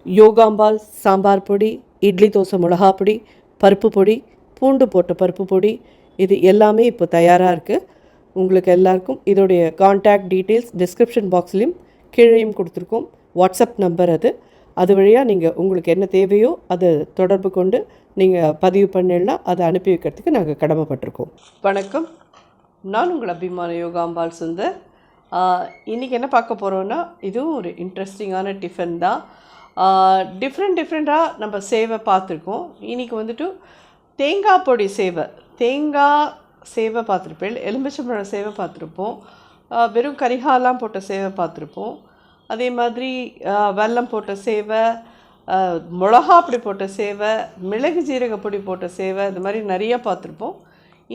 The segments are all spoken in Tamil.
யோகாம்பால் சாம்பார் பொடி, இட்லி தோசை மிளகா பொடி, பருப்பு பொடி, பூண்டு போட்ட பருப்பு பொடி, இது எல்லாமே இப்போ தயாராக இருக்குது. உங்களுக்கு எல்லாருக்கும் இதோடைய கான்டாக்ட் டீட்டெயில்ஸ் டிஸ்கிரிப்ஷன் பாக்ஸ்லேயும் கீழேயும் கொடுத்துருக்கோம். வாட்ஸ்அப் நம்பர் அது வழியாக நீங்கள் உங்களுக்கு என்ன தேவையோ அதை தொடர்பு கொண்டு நீங்கள் பதிவு பண்ணிடலாம். அதை அனுப்பி வைக்கிறதுக்கு நாங்கள் கடமைப்பட்டிருக்கோம். வணக்கம், நான் உங்கள் அபிமான யோகாம்பால் சுந்தர். இன்றைக்கி என்ன பார்க்க போகிறோன்னா, இதுவும் ஒரு இன்ட்ரெஸ்டிங்கான டிஃபன் தான். டிஃப்ரெண்ட்டாக நம்ம சேவை பார்த்துருக்கோம். இன்றைக்கி வந்துட்டு தேங்காய் பொடி தேங்காய் சேவை பார்த்துருப்பேன், எலுமிச்சம்பழம் சேவை பார்த்துருப்போம், வெறும் கரிகாலாம் போட்ட சேவை பார்த்துருப்போம். அதே மாதிரி வெல்லம் போட்ட சேவை, மிளகா பொடி போட்ட சேவை, மிளகு ஜீரக பொடி போட்ட சேவை, இது மாதிரி நிறைய பார்த்துருப்போம்.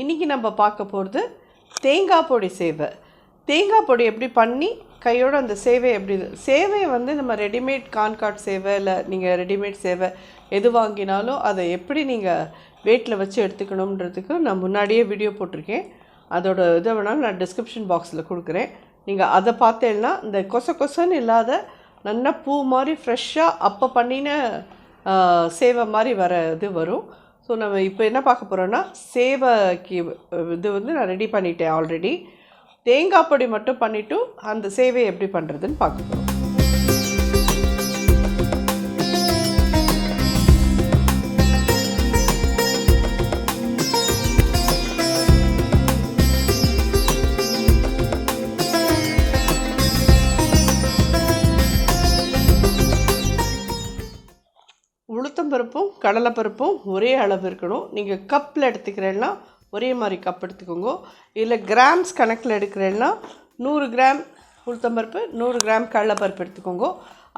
இன்றைக்கி நம்ம பார்க்க போகிறது தேங்காய் பொடி சேவை. தேங்காய் பொடி எப்படி பண்ணி கையோடு அந்த சேவை சேவையை வந்து நம்ம ரெடிமேட் கான்கார்ட் சேவை இல்லை நீங்கள் ரெடிமேட் சேவை எது வாங்கினாலும் அதை எப்படி நீங்கள் வெயிட்டில் வச்சு எடுத்துக்கணுன்றதுக்கு நான் முன்னாடியே வீடியோ போட்டிருக்கேன். அதோட இதை வேணாலும் நான் டிஸ்கிரிப்ஷன் பாக்ஸில் கொடுக்குறேன். நீங்கள் அதை பார்த்தேன்னா இந்த கொசன்னு இல்லாத நல்லா பூ மாதிரி ஃப்ரெஷ்ஷாக அப்போ பண்ணின சேவை மாதிரி வரும். ஸோ நம்ம இப்போ என்ன பார்க்க போகிறோன்னா, சேவைக்கு இது வந்து நான் ரெடி பண்ணிட்டேன் ஆல்ரெடி. தேங்காய் பொடி மட்டும் பண்ணிவிட்டு அந்த சேவையை எப்படி பண்ணுறதுன்னு பார்க்க போகிறோம். உளுத்தம்பருப்பும் கடலைப்பருப்பும் ஒரே அளவு இருக்கணும். நீங்கள் கப்பில் எடுத்துக்கிறேன்னா ஒரே மாதிரி கப் எடுத்துக்கோங்க. இல்லை கிராம்ஸ் கணக்கில் எடுக்கிறேன்னா 100 கிராம் உளுத்தம்பருப்பு, 100 கிராம் கடலைப்பருப்பு எடுத்துக்கோங்க.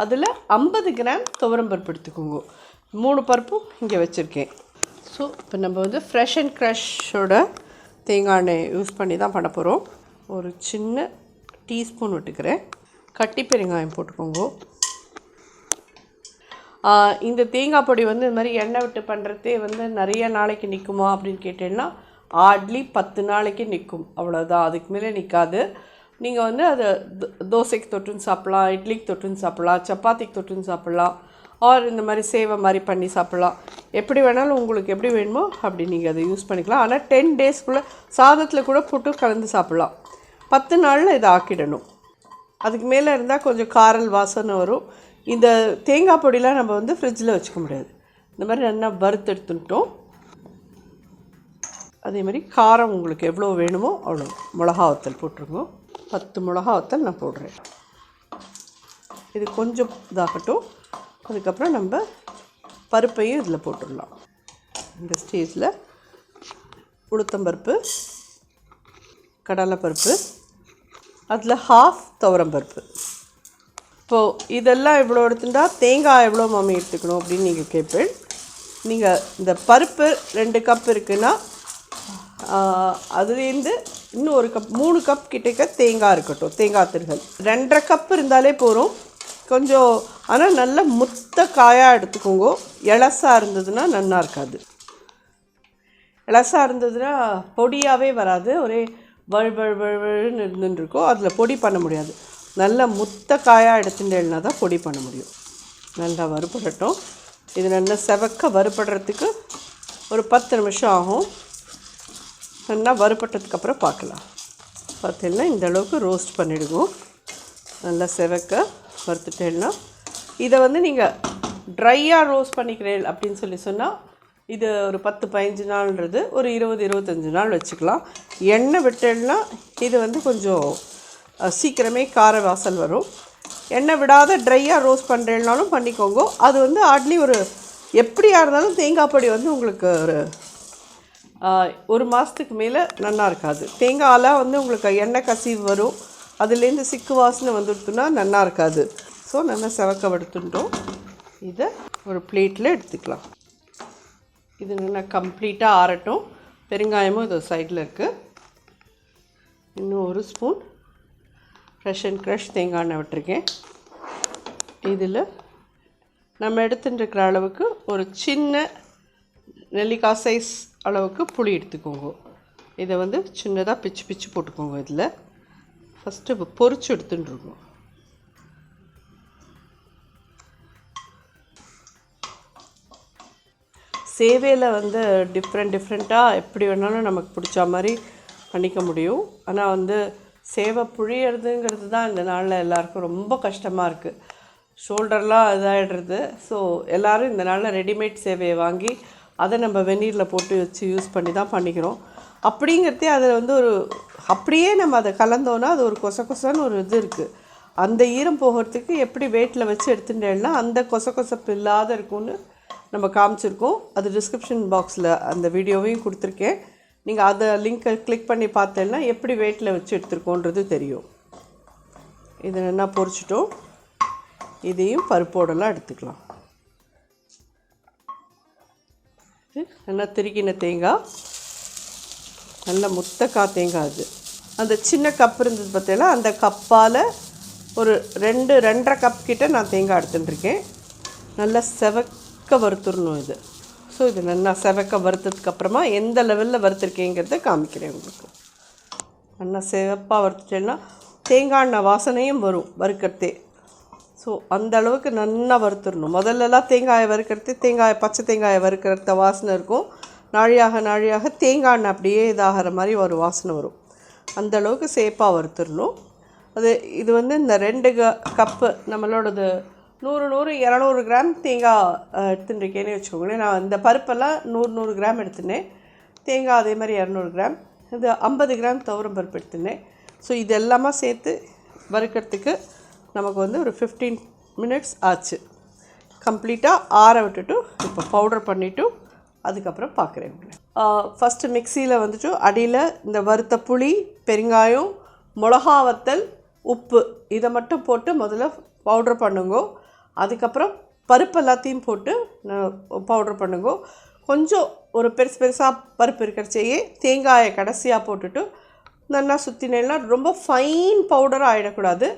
அதில் 50 கிராம் துவரம்பருப்பு எடுத்துக்கோங்க. 3 பருப்பும் இங்கே வச்சுருக்கேன். ஸோ இப்போ நம்ம வந்து ஃப்ரெஷ் அண்ட் க்ரஷோட தேங்காய் எண்ணெய் யூஸ் பண்ணி தான் பண்ண போகிறோம். ஒரு சின்ன டீஸ்பூன் விட்டுக்கிறேன். கட்டி பெருங்காயம் போட்டுக்கோங்க. இந்த தேங்காய் பொடி வந்து இது மாதிரி எண்ணெய் விட்டு பண்ணுறதே வந்து நிறைய நாளைக்கு நிற்குமா அப்படின்னு கேட்டேன்னா, ஹார்ட்லி 10 நாளைக்கு நிற்கும், அவ்வளோதான். அதுக்கு மேலே நிற்காது. நீங்கள் வந்து அதை தோசைக்கு தொட்டுன்னு சாப்பிட்லாம், இட்லிக்கு தொட்டுன்னு சாப்பிட்லாம், சப்பாத்திக்கு தொட்டுன்னு சாப்பிட்லாம், ஆர் இந்த மாதிரி சேவை மாதிரி பண்ணி சாப்பிட்லாம். எப்படி வேணாலும் உங்களுக்கு எப்படி வேணுமோ அப்படி நீங்கள் அதை யூஸ் பண்ணிக்கலாம். ஆனால் 10 டேஸ்க்குள்ளே சாதத்தில் கூட போட்டு கலந்து சாப்பிட்லாம். 10 நாளில் இதை ஆக்கிடணும். அதுக்கு மேலே இருந்தால் கொஞ்சம் காரல் வாசனை வரும். இந்த தேங்காய் பொடியெலாம் நம்ம வந்து ஃப்ரிட்ஜில் வச்சுக்க முடியாது. இந்த மாதிரி நல்லா வறுத்து எடுத்துட்டோம். அதே மாதிரி காரம் உங்களுக்கு எவ்வளோ வேணுமோ அவ்வளோ மிளகா வத்தல் போட்டுருங்க. 10 மிளகா வத்தல் நான் போடுறேன். இது கொஞ்சம் இதாகட்டும். அதுக்கப்புறம் நம்ம பருப்பையும் இதில் போட்டுடலாம். இந்த ஸ்டேஜில் உளுத்தம்பருப்பு, கடலைப்பருப்பு, அதில் 1/2 துவரம்பருப்பு. இப்போது இதெல்லாம் எவ்வளோ எடுத்துட்டா தேங்காய் எவ்வளோ மாமி எடுத்துக்கணும் அப்படின்னு நீங்கள் கேட்பேன். நீங்கள் இந்த பருப்பு 2 கப் இருக்குன்னா அதுலேருந்து இன்னும் 1 கப் 3 கப் கிட்டக்க தேங்காய் இருக்கட்டும். தேங்காய் திருகல் 2.5 கப் இருந்தாலே போகிறோம். கொஞ்சம் ஆனால் நல்ல முத்த காயாக எடுத்துக்கோங்க. இலசாக இருந்ததுன்னா நல்லா இருக்காது. இலசாக இருந்ததுன்னா பொடியாகவே வராது, ஒரே வழுன்னு இருந்துருக்கும். அதில் பொடி பண்ண முடியாது. நல்ல முத்த காயாக எடுத்துட்டேன்னா தான் பொடி பண்ண முடியும். நல்லா வறுபடட்டும். இது நல்லா செவக்க வறுபடுறதுக்கு ஒரு 10 நிமிஷம் ஆகும். நல்லா வறுபட்டதுக்கப்புறம் பார்க்கலாம். பார்த்தீங்கன்னா இந்த அளவுக்கு ரோஸ்ட் பண்ணிவிடுவோம். நல்லா செவக்க வறுத்துட்டேன்னா இதை வந்து நீங்கள் ட்ரையாக ரோஸ்ட் பண்ணிக்கிறேன் அப்படின்னு சொன்னால் இது ஒரு 10-15 நாள்ன்றது ஒரு 20-25 நாள் வச்சுக்கலாம். எண்ணெய் விட்டேன்னா இது வந்து கொஞ்சம் சீக்கிரமே கார வாசல் வரும். எண்ணெய் விடாத ட்ரையாக ரோஸ்ட் பண்ணுறேன்னாலும் பண்ணிக்கோங்க. அது வந்து ஹார்ட்லி ஒரு எப்படியாக இருந்தாலும் தேங்காய் பொடி வந்து உங்களுக்கு ஒரு மாதத்துக்கு மேலே நல்லா இருக்காது. தேங்காயெலாம் வந்து உங்களுக்கு எண்ணெய் கசிவு வரும். அதுலேருந்து சிக்கு வாசனை வந்துடுத்துன்னா நல்லா இருக்காது. ஸோ நல்லா செவக்க வடுத்துட்டோம். இதை ஒரு பிளேட்டில் எடுத்துக்கலாம். இது நல்லா கம்ப்ளீட்டாக ஆறட்டும். பெருங்காயமும் இது சைடில் இருக்குது. இன்னும் 1 ஸ்பூன் ஃப்ரெஷ் அண்ட் க்ரஷ் தேங்காய் எண்ணெய் விட்டுருக்கேன். இதில் நம்ம எடுத்துட்டுருக்கிற அளவுக்கு ஒரு சின்ன நெல்லிக்காய் சைஸ் அளவுக்கு புளி எடுத்துக்கோங்க. இதை வந்து சின்னதாக பிச்சு போட்டுக்கோங்க. இதில் ஃபஸ்ட்டு பொரிச்சு எடுத்துட்டுருக்கோம். சேவையில் வந்து டிஃப்ரெண்ட்டாக எப்படி வேணாலும் நமக்கு பிடிச்ச மாதிரி பண்ணிக்க முடியும். ஆனால் வந்து சேவை புழியறதுங்கிறது தான் இந்த நாளில் எல்லாருக்கும் ரொம்ப கஷ்டமாக இருக்குது. ஷோல்டர்லாம் இதாகிடுறது. ஸோ எல்லோரும் இந்த நாளில் ரெடிமேட் சேவையை வாங்கி அதை நம்ம வெந்நீரில் போட்டு வச்சு யூஸ் பண்ணி தான் பண்ணிக்கிறோம். அப்படிங்கிறதே அதில் வந்து அப்படியே நம்ம அதை கலந்தோன்னா அது ஒரு கொசன்னு ஒரு இது இருக்குது. அந்த ஈரம் போகிறதுக்கு எப்படி வெயிட்டில் வச்சு எடுத்துட்டேன்னா அந்த கொசப்பு இல்லாத இருக்கும்னு நம்ம காமிச்சிருக்கோம். அது டிஸ்கிரிப்ஷன் பாக்ஸில் அந்த வீடியோவையும் கொடுத்துருக்கேன். நீங்கள் அதை லிங்க்கை கிளிக் பண்ணி பார்த்தேன்னா எப்படி வெயிட்டில் வச்சு எடுத்துருக்கோன்றது தெரியும். இதை என்ன பொரிச்சிட்டோம். இதையும் பருப்போடலாம் எடுத்துக்கலாம். நல்லா திருக்கின தேங்காய், நல்ல முத்தக்காய் தேங்காய். அது அந்த சின்ன கப் இருந்தது பார்த்தீங்கன்னா அந்த கப்பால் ஒரு 2.5 கப் கிட்ட நான் தேங்காய் எடுத்துட்டுருக்கேன். நல்லா செவக்க வறுத்துடணும் இது. ஸோ இது நல்லா செவக்க வறுத்ததுக்கப்புறமா எந்த லெவலில் வறுத்துருக்கேங்கிறத காமிக்கிறேன் உங்களுக்கு. நல்லா செவப்பாக வறுத்துட்டேன்னா தேங்காய் எண்ணெய் வாசனையும் வரும் வறுக்கிறதே. ஸோ அந்த அளவுக்கு நல்லா வறுத்துடணும். முதல்லலாம் தேங்காயை வறுக்கிறது பச்சை தேங்காயை வறுக்கிறத வாசனை இருக்கும். நாழியாக தேங்காய் எண்ணெய் அப்படியே இதாகிற மாதிரி ஒரு வாசனை வரும். அந்த அளவுக்கு சேப்பாக வறுத்துடணும். இது வந்து இந்த 2 கப்பு நம்மளோடது 100 கிராம் தேங்காய் எடுத்துட்டுருக்கேன்னு வச்சுக்கோங்களேன். நான் இந்த பருப்பெல்லாம் 100 கிராம் எடுத்துனேன். தேங்காய் அதே மாதிரி 200 கிராம். இது 50 கிராம் துவரம் பருப்பு எடுத்துனேன். ஸோ இது எல்லாமே சேர்த்து வறுக்கிறதுக்கு நமக்கு வந்து ஒரு 15 மினிட்ஸ் ஆச்சு. கம்ப்ளீட்டாக ஆற விட்டுட்டு இப்போ பவுடர் பண்ணிவிட்டு அதுக்கப்புறம் பார்க்குறேன். ஃபஸ்ட்டு மிக்சியில் வந்துட்டு அடியில் இந்த வறுத்த புளி, பெருங்காயம், மிளகா வத்தல், உப்பு இதை மட்டும் போட்டு முதல்ல பவுட்ரு பண்ணுங்க. அதுக்கப்புறம் பருப்பு எல்லாத்தையும் போட்டு பவுட்ரு பண்ணுங்க. கொஞ்சம் ஒரு பெருசாக பருப்பு இருக்கிறச்சேயே தேங்காயை கடைசியாக போட்டுட்டு நல்லா சுற்றினேன்னா ரொம்ப ஃபைன் பவுடராக ஆகிடக்கூடாது,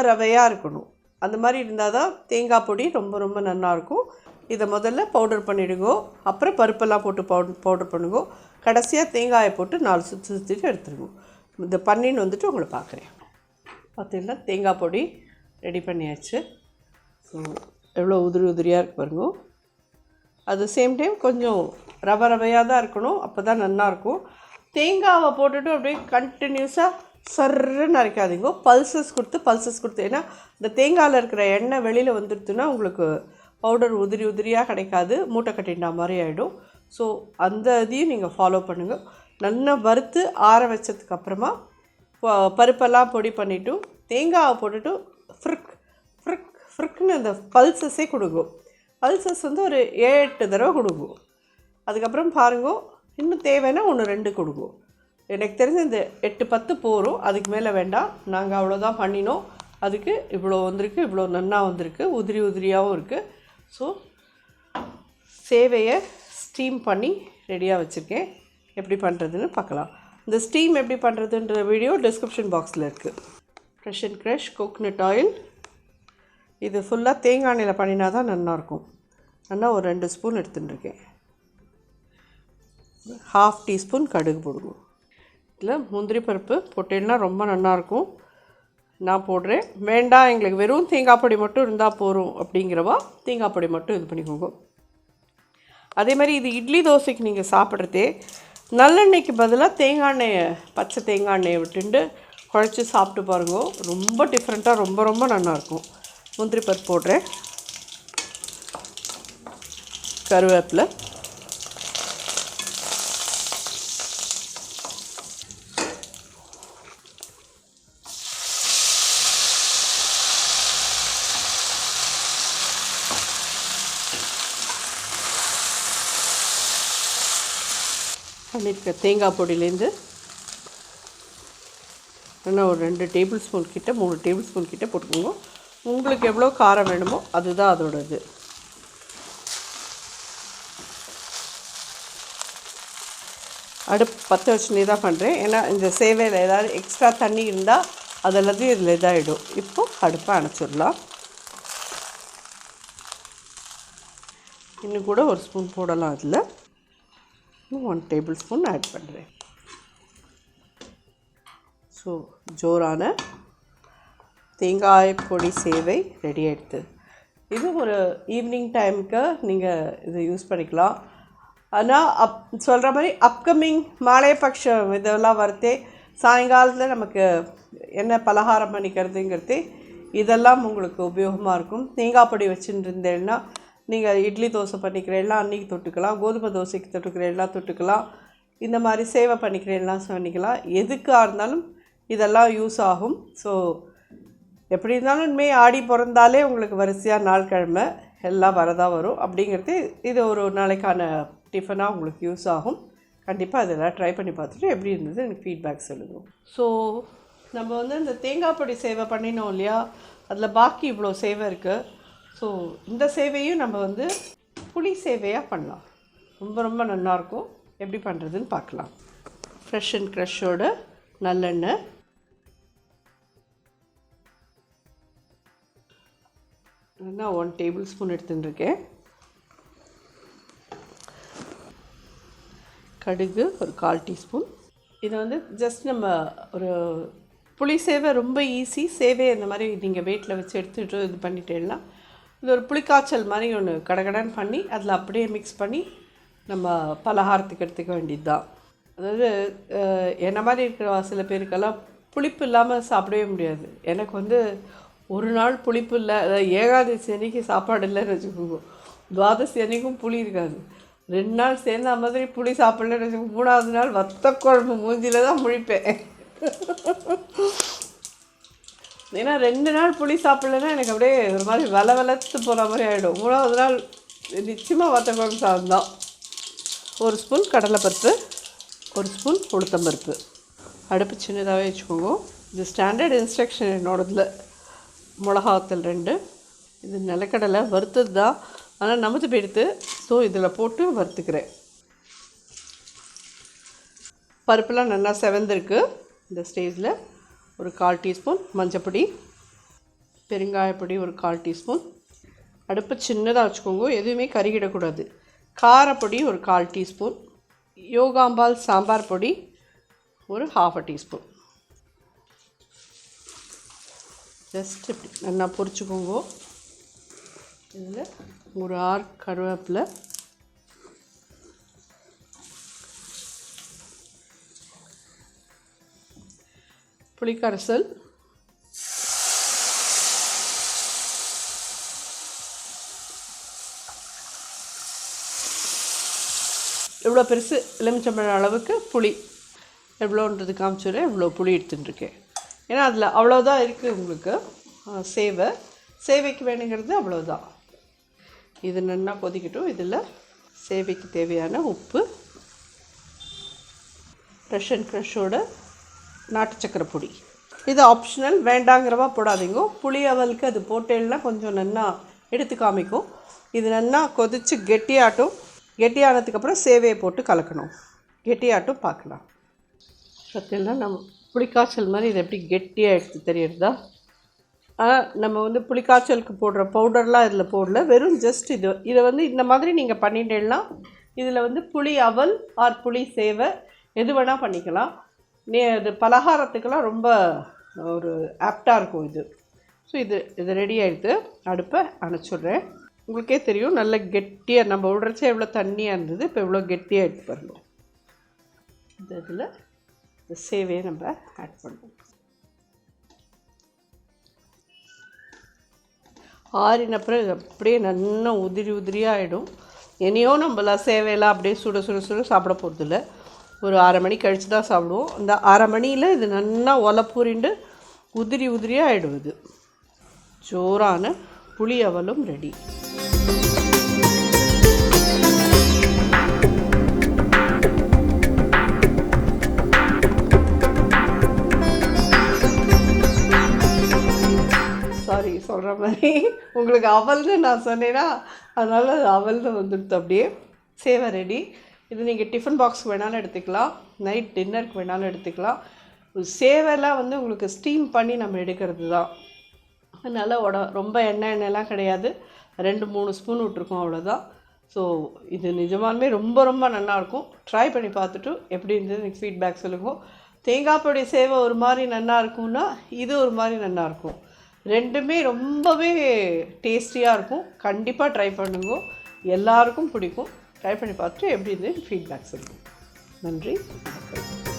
ரவையாக இருக்கணும். அந்த மாதிரி இருந்தால் தான் தேங்காய் பொடி ரொம்ப நல்லாயிருக்கும். இதை முதல்ல பவுடர் பண்ணிவிடுங்க. அப்புறம் பருப்பெல்லாம் போட்டு பவுடர் பண்ணுங்க. கடைசியாக தேங்காயை போட்டு 4 சுற்றிட்டு எடுத்துருங்க. இந்த பண்ணின்னு வந்துட்டு உங்களை பார்க்குறேன். பார்த்தீங்கன்னா தேங்காய் பொடி ரெடி பண்ணியாச்சு. ஸோ எவ்வளோ உதிரியாக இருக்கு பாருங்க. அது சேம் டைம் கொஞ்சம் ரவையாக தான் இருக்கணும், அப்போ தான் நல்லாயிருக்கும். தேங்காவை போட்டுட்டு அப்படியே கண்டினியூஸாக சர்ன்னு அரைக்காதீங்க. பல்சஸ் கொடுத்து ஏன்னா இந்த தேங்காயில் இருக்கிற எண்ணெய் வெளியில் வந்துடுதுன்னா உங்களுக்கு பவுடர் உதிரியாக கிடைக்காது, மூட்டை கட்டினா மாதிரி ஆகிடும். ஸோ அந்த இதையும் நீங்கள் ஃபாலோ பண்ணுங்கள். நல்லா வறுத்து ஆற வச்சதுக்கப்புறமா பருப்பெல்லாம் பொடி பண்ணிவிட்டு தேங்காவை போட்டுட்டு ஃப்ரிக்னு அந்த பல்சஸே கொடுக்கும். பல்சஸ் வந்து ஒரு 7-8 தடவை கொடுக்கும். அதுக்கப்புறம் பாருங்க, இன்னும் தேவைன்னா 1-2 கொடுக்கும். எனக்கு தெரிஞ்ச இந்த 8-10 போகிறோம், அதுக்கு மேலே வேண்டாம். நாங்கள் அவ்வளோதான் பண்ணினோம். அதுக்கு இவ்வளோ வந்திருக்கு, இவ்வளோ நன்னா வந்திருக்கு, உதிரியாகவும் இருக்குது. ஸோ சேவையை ஸ்டீம் பண்ணி ரெடியாக வச்சுருக்கேன். எப்படி பண்ணுறதுன்னு பார்க்கலாம். இந்த ஸ்டீம் எப்படி பண்ணுறதுன்ற வீடியோ டிஸ்கிரிப்ஷன் பாக்ஸில் இருக்குது. Fresh and fresh coconut oil. இது ஃபுல்லாக தேங்காய் எண்ணெயில் பண்ணினா தான் நல்லாயிருக்கும். நல்லா ஒரு 2 ஸ்பூன் எடுத்துட்டுருக்கேன். 1/2 டீஸ்பூன் கடுகு போடுவோம். இதில் முந்திரி பருப்பு போட்டேன்னா ரொம்ப நல்லாயிருக்கும். நான் போடுறேன். வேண்டாம் எங்களுக்கு வெறும் தேங்காய் பொடி மட்டும் இருந்தால் போகிறோம் அப்படிங்கிறவா தேங்காய் பொடி மட்டும் இது பண்ணிக்கோங்க. அதே மாதிரி இது இட்லி தோசைக்கு நீங்கள் சாப்பிட்றதே நல்லெண்ணெய்க்கு பதிலாக தேங்காய் எண்ணெயை பச்சை தேங்காய் எண்ணெயை விட்டுண்டு குழச்சி சாப்பிட்டு பாருங்க. ரொம்ப டிஃப்ரெண்ட்டாக ரொம்ப நல்லாயிருக்கும். முந்திரி பருப்பு போடுறேன். கருவேப்பிலை, பண்ணியிருக்க தேங்காய் பொடியிலேருந்து இன்னும் ஒரு 2 டேபிள் ஸ்பூன் கிட்ட 3 டேபிள் ஸ்பூன் கிட்ட போட்டுக்கோங்க. உங்களுக்கு எவ்வளோ காரம் வேணுமோ அதுதான் அதோட இது. அடுப்பு பற்ற வச்சுனே தான் பண்ணுறேன். ஏன்னா இந்த சேவையில் ஏதாவது எக்ஸ்ட்ரா தண்ணி இருந்தால் அதெல்லாத்தையும் இதில் இதாகிடும். இப்போது அடுப்பை அணைச்சிடலாம். இன்னும் கூட 1 ஸ்பூன் போடலாம். அதில் 1 டேபிள் ஸ்பூன் ஆட் பண்ணுறேன். ஸோ ஜோரான தேங்காய் பொடி சேவை ரெடி ஆகிடுது. இது ஒரு ஈவினிங் டைமுக்கு நீங்கள் இதை யூஸ் பண்ணிக்கலாம். ஆனால் சொல்கிற மாதிரி அப்கமிங் மாலையபக்ஷம் இதெல்லாம் வரத்தே சாயங்காலத்தில் நமக்கு என்ன பலகாரம் பண்ணிக்கிறதுங்கிறது இதெல்லாம் உங்களுக்கு உபயோகமாக இருக்கும். தேங்காய் பொடி வச்சுட்டு இருந்தேன்னா நீங்கள் இட்லி தோசை பண்ணிக்கிறேன்னா அன்றைக்கி தொட்டுக்கலாம், கோதுமை தோசைக்கு தொட்டுக்கிறேன்னா தொட்டுக்கலாம், இந்த மாதிரி சேவை பண்ணிக்கிறேன்லாம் பண்ணிக்கலாம். எதுக்காக இருந்தாலும் இதெல்லாம் யூஸ் ஆகும். ஸோ எப்படி இருந்தாலும் இனிமேல் ஆடி பிறந்தாலே உங்களுக்கு வரிசையாக நாள் கிழமை எல்லாம் வரதான் வரும். அப்படிங்கிறது இது ஒரு நாளைக்கான டிஃபனாக உங்களுக்கு யூஸ் ஆகும். கண்டிப்பாக அதெல்லாம் ட்ரை பண்ணி பார்த்துட்டு எப்படி இருந்தது எனக்கு ஃபீட்பேக் சொல்லுங்கள். ஸோ நம்ம வந்து இந்த தேங்காய் பொடி சேவை பண்ணினோம் இல்லையா, அதில் பாக்கி இவ்வளோ சேவை இருக்குது. ஸோ இந்த சேவையும் நம்ம வந்து புளி சேவையாக பண்ணலாம். ரொம்ப ரொம்ப நல்லாயிருக்கும். எப்படி பண்ணுறதுன்னு பார்க்கலாம். ஃப்ரெஷ் அண்ட் க்ரஷோட நல்லெண்ணெய், நான் 1 டேபிள் ஸ்பூன் எடுத்துட்டுருக்கேன். கடுகு ஒரு 1/4 டீஸ்பூன். இதை வந்து ஜஸ்ட் நம்ம ஒரு புளி சேவை ரொம்ப ஈஸி. சேவை இந்த மாதிரி நீங்கள் வீட்டில் வச்சு எடுத்துகிட்டு இது பண்ணிட்டேன்னா இது ஒரு புளிக்காய்ச்சல் மாதிரி ஒன்று கடகடன்னு பண்ணி அதில் அப்படியே மிக்ஸ் பண்ணி நம்ம பலகாரத்துக்கு எடுத்துக்க வேண்டியது தான். அதாவது என்ன மாதிரி இருக்கிற சில பேருக்கெல்லாம் புளிப்பு இல்லாமல் சாப்பிடவே முடியாது. எனக்கு வந்து ஒரு நாள் புளிப்பு இல்லை, அதாவது ஏகாதசி அன்றைக்கி சாப்பாடு இல்லைன்னு வச்சுக்கோங்க, துவாதசி அன்றைக்கும் புளி இருக்காது, 2 நாள் சேர்ந்த மாதிரி புளி சாப்பிட்லன்னு வச்சுக்கோங்க, 3ஆவது நாள் வத்த குழம்பு மூஞ்சியில் தான் முழிப்பேன். ஏன்னா 2 நாள் புளி சாப்பிட்லன்னா எனக்கு அப்படியே ஒரு மாதிரி வளத்து போகிற மாதிரி ஆகிடும். 3ஆவது நாள் நிச்சயமாக வத்த குழம்பு சாதம் தான். 1 ஸ்பூன் கடலைப்பருப்பு, 1 ஸ்பூன் உளுத்தம்பருப்பு. அடுப்பு சின்னதாகவே வச்சுக்கோங்க. இது ஸ்டாண்டர்ட் இன்ஸ்ட்ரக்ஷன் என்னோடதில். மிளகாத்தல் 2. இது நிலக்கடலை வறுத்தது தான், ஆனால் நமத்து போயிடுத்து. ஸோ இதில் போட்டு வறுத்துக்கிறேன். பருப்புலாம் நல்லா செவந்திருக்கு. இந்த ஸ்டேஜில் ஒரு 1/4 டீஸ்பூன் மஞ்சப்பொடி, பெருங்காயப்பொடி ஒரு 1/4 டீஸ்பூன். அடுப்பு சின்னதாக வச்சுக்கோங்க, எதுவுமே கருகிடக்கூடாது. காரப்பொடி ஒரு 1/4 டீஸ்பூன். யோகாம்பால் சாம்பார் பொடி ஒரு 1/2 டீஸ்பூன். ஜஸ்ட் இப்படி நல்லா பொரிச்சுக்கோங்க. இதில் ஒரு 6 கருவேப்பிலை, புளிக்கரைசல், இவ்வளோ பெருசு எலுமிச்சம்பழம் அளவுக்கு புளி, எவ்வளோன்றது காமிச்சுடுறேன். இவ்வளோ புளி எடுத்துட்டுருக்கேன். ஏன்னா அதில் அவ்வளோதான் இருக்குது உங்களுக்கு சேவைக்கு வேணுங்கிறது அவ்வளோதான். இது நல்லா கொதிக்கட்டும். இதில் சேவைக்கு தேவையான உப்பு, ஃப்ரெஷ் அண்ட் க்ரஷோட நாட்டு சக்கரை பொடி. இது ஆப்ஷனல், வேண்டாங்கிறவா போடாதீங்க. புளி அவலுக்கு அது போட்டேன்னா கொஞ்சம் நல்லா எடுத்து காமிக்கும். இது நல்லா கொதித்து கெட்டியானதுக்கப்புறம் சேவையை போட்டு கலக்கணும். கெட்டியாட்டும் பார்க்கலாம். பார்த்தீங்கன்னா நம்ம புளிக்காய்ச்சல் மாதிரி இது எப்படி கெட்டியாக எடுத்து தெரியுறதா. ஆனால் நம்ம வந்து புளிக்காய்ச்சலுக்கு போடுற பவுடர்லாம் இதில் போடல, வெறும் ஜஸ்ட் இதை வந்து இந்த மாதிரி நீங்கள் பண்ணிட்டேன்னா இதில் வந்து புளி அவல் ஆர் புளி சேவை எது வேணால் பண்ணிக்கலாம். இது பலகாரத்துக்கெல்லாம் ரொம்ப ஒரு ஆப்டாக இருக்கும் இது. ஸோ இது ரெடி ஆகிடுது. அடுப்பை அணைச்சிட்றேன். உங்களுக்கே தெரியும் நல்ல கெட்டியாக, நம்ம விடுறச்சே எவ்வளோ தண்ணியாக இருந்தது, இப்போ எவ்வளோ கெட்டியாக எடுத்து பாருங்கள். இதில் இந்த சேவையை நம்ம ஆட் பண்ணுவோம். ஆறினப்புறம் இது அப்படியே நல்லா உதிரியாக ஆகிடும். இனியோ நம்மளாம் சேவையெல்லாம் அப்படியே சுட சாப்பிட போகிறதில்ல. ஒரு 1/2 மணி கழித்து தான் சாப்பிடுவோம். அந்த 1/2 மணியில் இது நல்லா ஒலப்பூரிண்டு உதிரியாக ஆகிடும். இது ஜோரான புளி அவலும் ரெடி. சாரி சொல்கிற மாதிரி உங்களுக்கு அவல்னு நான் சொன்னேன்னா அதனால் அவல் தான் வந்துடுது. அப்படியே சேவை ரெடி. இது நீங்கள் டிஃபன் பாக்ஸ்க்கு வேணாலும் எடுத்துக்கலாம், நைட் டின்னருக்கு வேணாலும் எடுத்துக்கலாம். சேவைலாம் வந்து உங்களுக்கு ஸ்டீம் பண்ணி நம்ம எடுக்கிறது தான். அதனால் ரொம்ப எண்ணெயெல்லாம் கிடையாது. 2-3 ஸ்பூன் விட்ருக்கோம், அவ்வளோதான். ஸோ இது நிஜமாலுமே ரொம்ப நல்லாயிருக்கும். ட்ரை பண்ணி பார்த்துட்டு எப்படி இருந்தது எனக்கு ஃபீட்பேக் சொல்லுங்க. தேங்காய் பொடி சேவை ஒரு மாதிரி நல்லா இருக்கும்னா இது ஒரு மாதிரி நல்லாயிருக்கும். ரெண்டுமே ரொம்பவே டேஸ்டியாக இருக்கும். கண்டிப்பாக ட்ரை பண்ணுங்க, எல்லாருக்கும் பிடிக்கும். ட்ரை பண்ணி பார்த்துட்டு எப்படி இருந்து ஃபீட்பேக் சொல்லுங்கள். நன்றி, வணக்கம்.